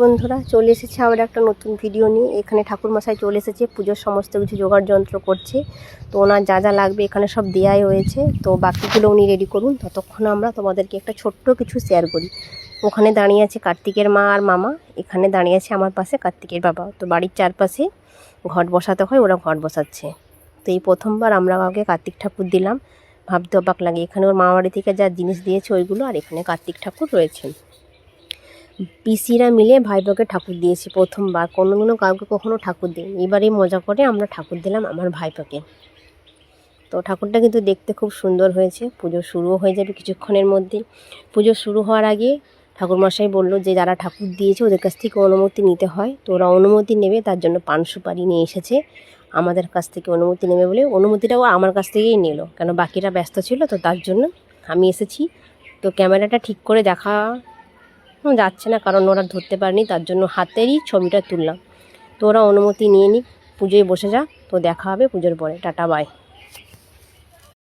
বন্ধুরা চলে এসেছে আবার একটা নতুন ভিডিও নিয়ে। এখানে ঠাকুরমশাই চলে এসেছে, পুজোর সমস্ত কিছু জোগাড় যন্ত্র করছে। তো ওনার যা যা লাগবে এখানে সব দেওয়াই হয়েছে, তো বাকিগুলো উনি রেডি করুন, ততক্ষণ আমরা তোমাদেরকে একটা ছোট্ট কিছু শেয়ার করি। ওখানে দাঁড়িয়ে আছে কার্তিকের মা আর মামা, এখানে দাঁড়িয়ে আছে আমার পাশে কার্তিকের বাবা। তো বাড়ির চারপাশে ঘট বসাতে হয়, ওরা ঘট বসাচ্ছে। তো এই প্রথমবার আমরা কাউকে কার্তিক ঠাকুর দিলাম, ভাবতে অবাক লাগে। এখানে ওর মামা বাড়ি থেকে যা জিনিস দিয়েছে ওইগুলো, আর এখানে কার্তিক ঠাকুর রয়েছেন। পিসিরা মিলে ভাইপোকে ঠাকুর দিয়েছি প্রথমবার, কোনোদিনও কাউকে কখনো ঠাকুর দিই। এবারেই মজা করে আমরা ঠাকুর দিলাম আমার ভাইপোকে। তো ঠাকুরটা কিন্তু দেখতে খুব সুন্দর হয়েছে। পুজো শুরুও হয়ে যাবে কিছুক্ষণের মধ্যেই। পুজো শুরু হওয়ার আগে ঠাকুরমশাই বলল যে যারা ঠাকুর দিয়েছে ওদের কাছ থেকে অনুমতি নিতে হয়, তো ওরা অনুমতি নেবে, তার জন্য পান সুপারি নিয়ে এসেছে। আমাদের কাছ থেকে অনুমতি নেবে বলে অনুমতিটাও আমার কাছ থেকেই নিল, কেন বাকিরা ব্যস্ত ছিল, তো তার জন্য আমি এসেছি। তো ক্যামেরাটা ঠিক করে দেখা যাচ্ছে না, কারণ ওরা ধরতে পারেনি, তার জন্য হাতেরই ছবিটা তুললাম। তো ওরা অনুমতি নিয়ে নিক, পুজোয় বসে যা। তো দেখা হবে পুজোর পরে, টাটা বাই।